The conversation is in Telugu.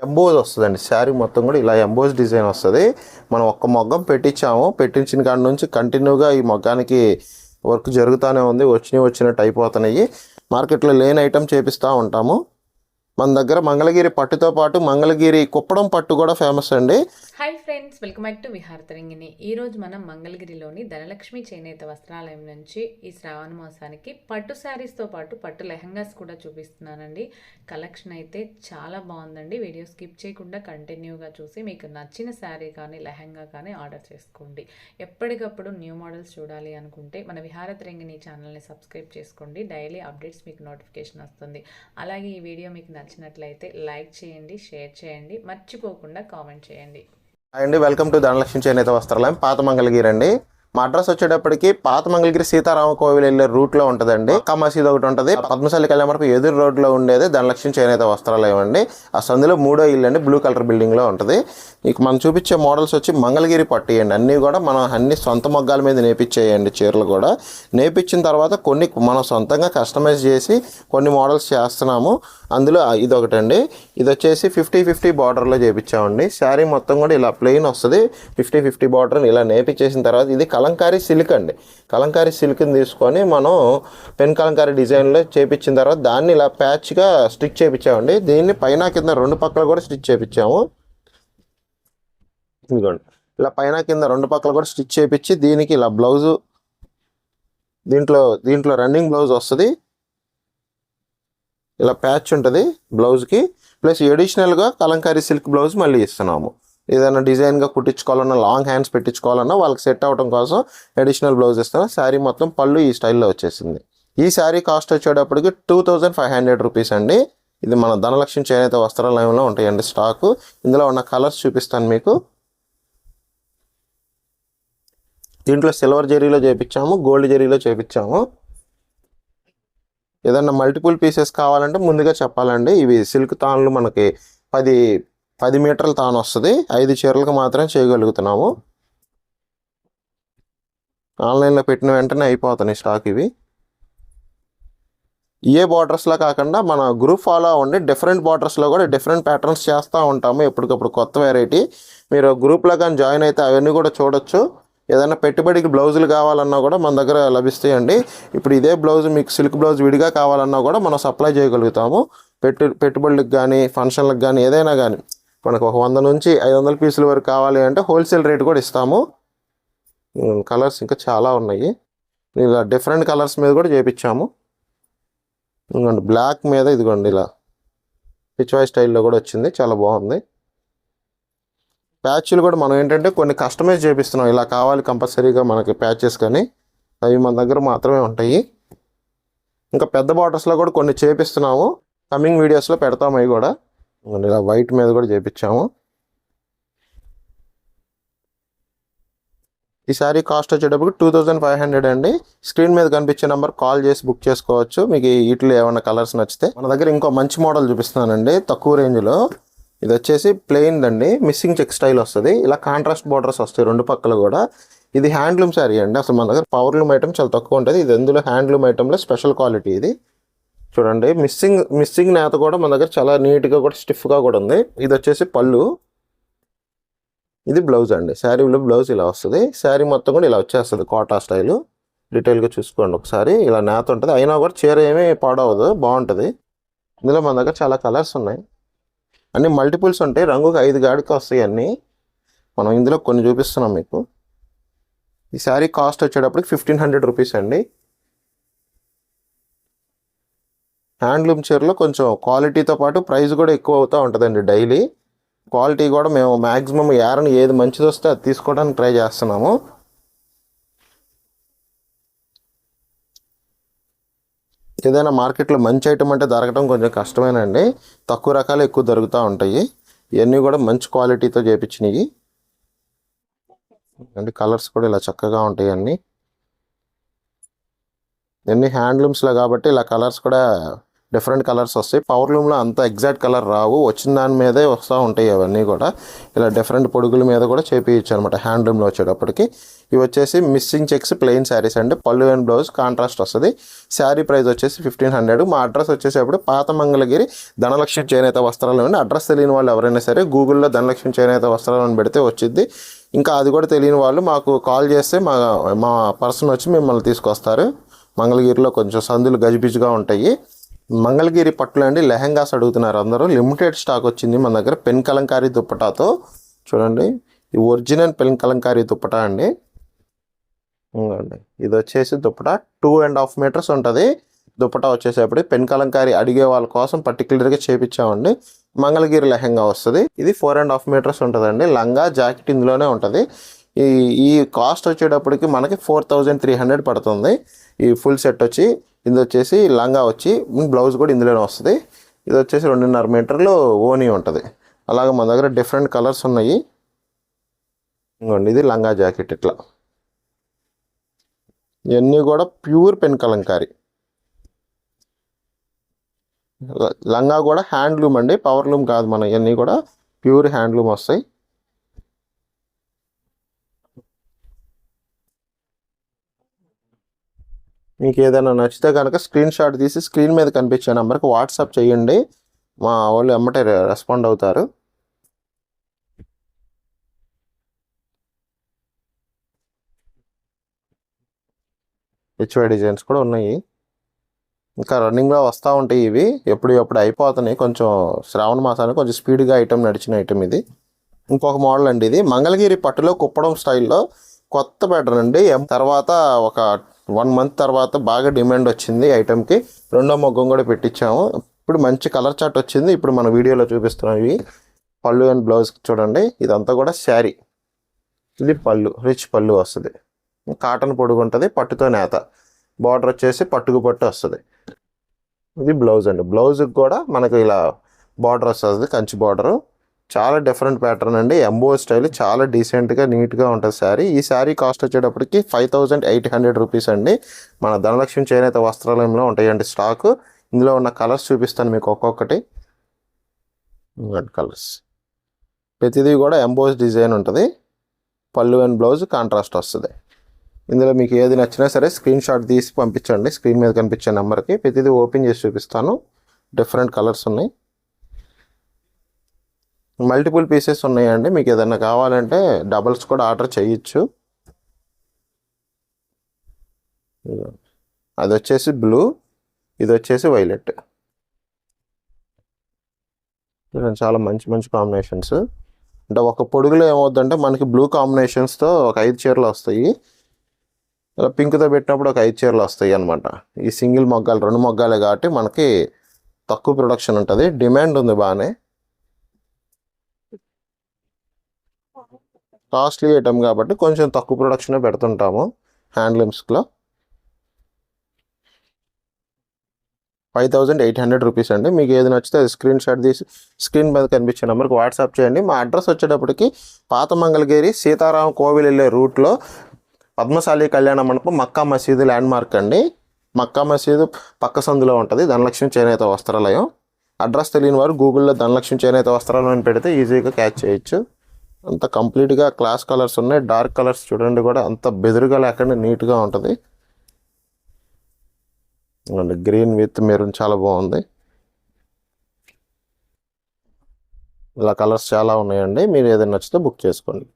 ఎంబోజ్ వస్తుందండి. శారీ మొత్తం కూడా ఇలా ఎంబోజ్ డిజైన్ వస్తుంది. మనం ఒక్క మొగ్గం పెట్టించాము, పెట్టించిన కాడి నుంచి కంటిన్యూగా ఈ మొగ్గానికి వర్క్ జరుగుతూనే ఉంది. వచ్చినట్టు అయిపోతున్నాయి. మార్కెట్లో లేని ఐటెం చేపిస్తూ ఉంటాము. మన దగ్గర మంగళగిరి పట్టుతో పాటు మంగళగిరి కుప్పడం పట్టు కూడా ఫేమస్ అండి. Hi friends, welcome back to విహార తరంగిణి. ఈరోజు మనం మంగళగిరిలోని ధనలక్ష్మి చేనేత వస్త్రాలయం నుంచి ఈ శ్రావణ మాసానికి పట్టు శారీస్తో పాటు పట్టు లెహంగాస్ కూడా చూపిస్తున్నానండి. కలెక్షన్ అయితే చాలా బాగుందండి. వీడియో స్కిప్ చేయకుండా కంటిన్యూగా చూసి మీకు నచ్చిన శారీ కానీ లెహంగా కానీ ఆర్డర్ చేసుకోండి. ఎప్పటికప్పుడు న్యూ మోడల్స్ చూడాలి అనుకుంటే మన విహార తరంగిణి ఛానల్ని సబ్స్క్రైబ్ చేసుకోండి. డైలీ అప్డేట్స్ మీకు నోటిఫికేషన్ వస్తుంది. అలాగే ఈ వీడియో మీకు నచ్చినట్లయితే లైక్ చేయండి, షేర్ చేయండి, మర్చిపోకుండా కామెంట్ చేయండి. అండి, వెల్కమ్ టు ధనలక్ష్మి చేనేత వస్త్రాలయం, పాత మంగళగిరి అండి. మా అడ్రస్ వచ్చేటప్పటికి పాత మంగళగిరి సీతారామ కోవిల్ వెళ్ళే రూట్లో ఉంటుందండి. అక్క మసీద్ ఒకటి ఉంటుంది. పద్మశాలి కళ్యాణ వరకు ఎదురు రోడ్లో ఉండేది ధనలక్ష్మి చేనేత వస్త్రాలయం అండి. ఆ సందులో 3వ ఇల్లు అండి, బ్లూ కలర్ బిల్డింగ్లో ఉంటుంది. మీకు మనం చూపించే మోడల్స్ వచ్చి మంగళగిరి పట్టు అండి. అన్నీ కూడా మనం అన్ని సొంత మొగ్గాల మీద నేర్పించేయండి. చీరలు కూడా నేర్పించిన తర్వాత కొన్ని మనం సొంతంగా కస్టమైజ్ చేసి కొన్ని మోడల్స్ చేస్తున్నాము. అందులో ఇది ఒకటండి. ఇది వచ్చేసి 50-50 బార్డర్లో చేయించామండి. శారీ మొత్తం కూడా ఇలా ప్లెయిన్ వస్తుంది. 50-50 బార్డర్ ఇలా నేర్పించేసిన తర్వాత ఇది కలంకారీ సిల్క్ అండి. కలంకారీ సిల్క్ని తీసుకొని మనం పెన్ కలంకారీ డిజైన్లో చేపించిన తర్వాత దాన్ని ఇలా ప్యాచ్గా స్టిచ్ చేయించామండి. దీన్ని పైన కింద 2 పక్కల కూడా స్టిచ్ చేయించాము. ఇదిగోండి, ఇలా పైన కింద 2 పక్కల కూడా స్టిచ్ చేయించి దీనికి ఇలా బ్లౌజు దీంట్లో రన్నింగ్ బ్లౌజ్ వస్తుంది. ఇలా ప్యాచ్ ఉంటుంది బ్లౌజ్కి. ప్లస్ ఎడిషనల్గా కలంకారీ సిల్క్ బ్లౌజ్ మళ్ళీ ఇస్తున్నాము. ఏదైనా డిజైన్గా కుట్టించుకోవాలన్నా, లాంగ్ హ్యాండ్స్ పెట్టించుకోవాలన్నా వాళ్ళకి సెట్ అవ్వడం కోసం అడిషనల్ బ్లౌజ్ ఇస్తాం. శారీ మొత్తం పళ్ళు ఈ స్టైల్లో వచ్చేసింది. ఈ శారీ కాస్ట్ వచ్చేటప్పటికి 2500 రూపీస్ అండి. ఇది మన ధనలక్ష్మి చేనేత వస్త్రాలయంలో ఉంటాయండి స్టాకు. ఇందులో ఉన్న కలర్స్ చూపిస్తాను మీకు. దీంట్లో సిల్వర్ జరీలో చేయించాము, గోల్డ్ జరీలో చేయించాము. ఏదన్నా మల్టిపుల్ పీసెస్ కావాలంటే ముందుగా చెప్పాలండి. ఇవి సిల్క్ తాన్లు మనకి 10 మీటర్ల తాను వస్తుంది. 5 చీరలకు మాత్రం చేయగలుగుతున్నాము. ఆన్లైన్లో పెట్టిన వెంటనే అయిపోతున్నాయి స్టాక్. ఇవి ఏ బార్డర్స్లో కాకుండా మన గ్రూప్ ఫాలో అవ్వండి. డిఫరెంట్ బార్డర్స్లో కూడా డిఫరెంట్ ప్యాటర్న్స్ చేస్తూ ఉంటాము. ఎప్పటికప్పుడు కొత్త వెరైటీ. మీరు గ్రూప్లో కానీ జాయిన్ అయితే అవన్నీ కూడా చూడొచ్చు. ఏదైనా పెట్టుబడికి బ్లౌజులు కావాలన్నా కూడా మన దగ్గర లభిస్తాయండి. ఇప్పుడు ఇదే బ్లౌజ్ మీకు సిల్క్ బ్లౌజ్ విడిగా కావాలన్నా కూడా మనం సప్లై చేయగలుగుతాము. పెట్టుబడులకు కానీ ఫంక్షన్లకు కానీ ఏదైనా కానీ మనకు ఒక 100 నుంచి 500 పీసుల వరకు కావాలి అంటే హోల్సేల్ రేట్ కూడా ఇస్తాము. కలర్స్ ఇంకా చాలా ఉన్నాయి. ఇలా డిఫరెంట్ కలర్స్ మీద కూడా చేయించాము. ఇదిగోండి, బ్లాక్ మీద ఇదిగోండి ఇలా పిచ్వాయ్ స్టైల్లో కూడా వచ్చింది. చాలా బాగుంది. ప్యాచ్లు కూడా మనం ఏంటంటే కొన్ని కస్టమైజ్ చేపిస్తున్నాం. ఇలా కావాలి కంపల్సరీగా మనకి ప్యాచెస్, కానీ అవి మన దగ్గర మాత్రమే ఉంటాయి. ఇంకా పెద్ద బార్డర్స్లో కూడా కొన్ని చేపిస్తున్నాము. కమింగ్ వీడియోస్లో పెడతాము. అవి కూడా ఇలా వైట్ మీద కూడా చేపించాము. ఈ శారీ కాస్ట్ వచ్చేటప్పుడు 2500 అండి. స్క్రీన్ మీద కనిపించే నెంబర్ కాల్ చేసి బుక్ చేసుకోవచ్చు. మీకు వీటిలో ఏమైనా కలర్స్ నచ్చితే. మన దగ్గర ఇంకో మంచి మోడల్ చూపిస్తున్నానండి తక్కువ రేంజ్లో. ఇది వచ్చేసి ప్లెయిన్ అండి, మిస్సింగ్ చెక్ స్టైల్ వస్తుంది. ఇలా కాంట్రాస్ట్ బార్డర్స్ వస్తాయి 2 పక్కలు కూడా. ఇది హ్యాండ్లూమ్ శారీ అండి. అసలు మన దగ్గర పవర్లూమ్ ఐటమ్ చాలా తక్కువ ఉంటుంది. ఇది ఎందులో హ్యాండ్లూమ్ ఐటమ్లో స్పెషల్ క్వాలిటీ. ఇది చూడండి, మిస్సింగ్ నేత కూడా మన దగ్గర చాలా నీట్గా కూడా స్టిఫ్గా కూడా ఉంది. ఇది వచ్చేసి పళ్ళు, ఇది బ్లౌజ్ అండి. శారీలో బ్లౌజ్ ఇలా వస్తుంది. శారీ మొత్తం కూడా ఇలా వచ్చేస్తుంది కోటా స్టైలు. డీటెయిల్గా చూసుకోండి ఒకసారి. ఇలా నేత ఉంటుంది, అయినా కూడా చీర ఏమీ పాడవదు, బాగుంటుంది. ఇందులో మన దగ్గర చాలా కలర్స్ ఉన్నాయి. అన్ని మల్టిపుల్స్ ఉంటాయి. రంగుకి 5 గాడికి వస్తాయి అన్నీ. మనం ఇందులో కొన్ని చూపిస్తున్నాం మీకు. ఈ శారీ కాస్ట్ వచ్చేటప్పటికి 1500 రూపీస్ అండి. హ్యాండ్లూమ్ చీరలో కొంచెం క్వాలిటీతో పాటు ప్రైస్ కూడా ఎక్కువ అవుతూ ఉంటుందండి డైలీ. క్వాలిటీ కూడా మేము మ్యాక్సిమం ఏది మంచిది వస్తే అది తీసుకోవడానికి ట్రై చేస్తున్నాము. ఏదైనా మార్కెట్లో మంచి ఐటమ్ అంటే దొరకడం కొంచెం కష్టమేనండి. తక్కువ రకాలు ఎక్కువ దొరుకుతూ ఉంటాయి. ఇవన్నీ కూడా మంచి క్వాలిటీతో చేయించినవి అంటే కలర్స్ కూడా ఇలా చక్కగా ఉంటాయి. అన్నీ హ్యాండ్లూమ్స్లో కాబట్టి ఇలా కలర్స్ కూడా డిఫరెంట్ కలర్స్ వస్తాయి. పవర్ లూమ్లో అంత ఎగ్జాక్ట్ కలర్ రావు, వచ్చిన దాని మీదే వస్తూ ఉంటాయి అవన్నీ కూడా. ఇలా డిఫరెంట్ పొడుగుల మీద కూడా చేపించచ్చు అనమాట హ్యాండ్లూమ్లో వచ్చేటప్పటికి. ఇవి వచ్చేసి మిస్సింగ్ చెక్స్ ప్లెయిన్ శారీస్ అండి. పళ్ళు అండ్ బ్లౌజ్ కాంట్రాస్ట్ వస్తుంది. శారీ ప్రైస్ వచ్చేసి 1500. మా అడ్రస్ వచ్చేసేప్పుడు పాత మంగళగిరి ధనలక్ష్మి చేనేత వస్త్రాలు అండి. అడ్రస్ తెలియని వాళ్ళు ఎవరైనా సరే గూగుల్లో ధనలక్ష్మి చేనేత వస్త్రాలు అని పెడితే వచ్చింది. ఇంకా అది కూడా తెలియని వాళ్ళు మాకు కాల్ చేస్తే మా పర్సన్ వచ్చి మిమ్మల్ని తీసుకొస్తారు. మంగళగిరిలో కొంచెం సందులు గజిబిజిగా ఉంటాయి. మంగళగిరి పట్టులు అండి లెహంగాస్ అడుగుతున్నారు అందరూ. లిమిటెడ్ స్టాక్ వచ్చింది మన దగ్గర పెన్ కలంకారీ దుప్పటాతో. చూడండి, ఈ ఒరిజినల్ పెన్ కలంకారీ దుప్పటా అండి. ఇది వచ్చేసి దుప్పటా 2.5 మీటర్స్ ఉంటుంది. దుప్పటా వచ్చేసేప్పుడు పెన్ కలంకారీ అడిగే వాళ్ళ కోసం పర్టికులర్గా చేపించామండి. మంగళగిరి లెహంగా వస్తుంది. ఇది 4.5 మీటర్స్ ఉంటుందండి. లంగా జాకెట్ ఇందులోనే ఉంటుంది. ఈ కాస్ట్ వచ్చేటప్పటికి మనకి 4300 పడుతుంది. ఈ ఫుల్ సెట్ వచ్చి ఇది వచ్చేసి లంగా వచ్చి బ్లౌజ్ కూడా ఇందులోనే వస్తుంది. ఇది వచ్చేసి 2.5 మీటర్లు ఓనీ ఉంటుంది. అలాగే మన దగ్గర డిఫరెంట్ కలర్స్ ఉన్నాయి. ఇంకోండి, ఇది లంగా జాకెట్. ఇట్లా ఇవన్నీ కూడా ప్యూర్ పెన్ కలంకారీ. లంగా కూడా హ్యాండ్లూమ్ అండి, పవర్ లూమ్ కాదు. మన ఇవన్నీ కూడా ప్యూర్ హ్యాండ్లూమ్ వస్తాయి. మీకు ఏదైనా నచ్చితే కనుక స్క్రీన్ షాట్ తీసి స్క్రీన్ మీద కనిపించే నెంబర్కి వాట్సాప్ చేయండి. మా వాళ్ళు ఎమ్మటే రెస్పాండ్ అవుతారు. హెచ్వై డిజైన్స్ కూడా ఉన్నాయి. ఇంకా రన్నింగ్లో వస్తూ ఉంటాయి. ఇవి ఎప్పుడు అయిపోతున్నాయి. కొంచెం శ్రావణ మాసానికి కొంచెం స్పీడ్గా ఐటమ్ నడిచిన ఐటమ్ ఇది. ఇంకొక మోడల్ అండి. ఇది మంగళగిరి పట్టులో కుప్పడం స్టైల్లో కొత్త ప్యాటర్న్ అండి. తర్వాత ఒక 1 మంత్ తర్వాత బాగా డిమాండ్ వచ్చింది ఐటమ్కి. రెండో మొగ్గం కూడా పెట్టించాము. ఇప్పుడు మంచి కలర్ చార్ట్ వచ్చింది. ఇప్పుడు మన వీడియోలో చూపిస్తున్నాం. ఇవి పళ్ళు అండ్ బ్లౌజ్ చూడండి. ఇదంతా కూడా శారీ. ఇది పళ్ళు, రిచ్ పళ్ళు వస్తుంది. కాటన్ పొడుగు ఉంటుంది, పట్టుతో నేత. బార్డర్ వచ్చేసి పట్టుకు పట్టు వస్తుంది. ఇది బ్లౌజ్ అండి. బ్లౌజ్కి కూడా మనకు ఇలా బార్డర్ వస్తుంది, కంచి బార్డరు. చాలా డిఫరెంట్ ప్యాటర్న్ అండి. ఎంబో స్టైల్ చాలా డీసెంట్గా నీట్గా ఉంటుంది శారీ. ఈ శారీ కాస్ట్ వచ్చేటప్పటికి 5800 రూపీస్ అండి. మన ధనలక్ష్మి చేనేత వస్త్రాలయంలో ఉంటాయండి స్టాకు. ఇందులో ఉన్న కలర్స్ చూపిస్తాను మీకు ఒక్కొక్కటి. కలర్స్ ప్రతిదీ కూడా ఎంబోస్ డిజైన్ ఉంటుంది. పళ్ళు అండ్ బ్లౌజ్ కాంట్రాస్ట్ వస్తుంది. ఇందులో మీకు ఏది నచ్చినా సరే స్క్రీన్ షాట్ తీసి పంపించండి స్క్రీన్ మీద కనిపించే నెంబర్కి. ప్రతిదీ ఓపెన్ చేసి చూపిస్తాను. డిఫరెంట్ కలర్స్ ఉన్నాయి. మల్టిపుల్ పీసెస్ ఉన్నాయండి. మీకు ఏదైనా కావాలంటే డబల్స్ కూడా ఆర్డర్ చేయొచ్చు. అది వచ్చేసి బ్లూ, ఇది వచ్చేసి వైలెట్. చాలా మంచి మంచి కాంబినేషన్స్. అంటే ఒక పొడుగులో ఏమవుతుందంటే మనకి బ్లూ కాంబినేషన్స్తో ఒక 5 చీరలు వస్తాయి. పింక్తో పెట్టినప్పుడు ఒక 5 చీరలు వస్తాయి అనమాట. ఈ సింగిల్ మొగ్గాలు 2 మొగ్గాలే కాబట్టి మనకి తక్కువ ప్రొడక్షన్ ఉంటుంది. డిమాండ్ ఉంది బాగానే. కాస్ట్లీ ఐటమ్ కాబట్టి కొంచెం తక్కువ ప్రొడక్షనే పెడుతుంటాము హ్యాండ్లూమ్స్లో. 5800 రూపీస్ అండి. మీకు ఏది నచ్చితే అది స్క్రీన్ షాట్ తీసి స్క్రీన్ మీద కనిపించే నెంబర్కి వాట్సాప్ చేయండి. మా అడ్రస్ వచ్చేటప్పటికి పాత మంగళగిరి సీతారాం కోవిల్ వెళ్ళే రూట్లో పద్మశాలి కళ్యాణ మండపం మక్కా మసీదు ల్యాండ్ మార్క్ అండి. మక్కా మసీదు పక్క సందులో ఉంటుంది ధనలక్ష్మి చేనేత వస్త్రాలయం. అడ్రస్ తెలియని వారు గూగుల్లో ధనలక్ష్మి చేనేత వస్త్రాలయం అని పెడితే ఈజీగా క్యాచ్ చేయొచ్చు. అంత కంప్లీట్గా క్లాస్ కలర్స్ ఉన్నాయి. డార్క్ కలర్స్ చూడండి కూడా అంత బెదురుగా లేకుండా నీట్గా ఉంటుంది. గ్రీన్ విత్ మెరూన్ చాలా బాగుంది. ఇలా కలర్స్ చాలా ఉన్నాయండి. మీరు ఏదైనా నచ్చితే బుక్ చేసుకోండి.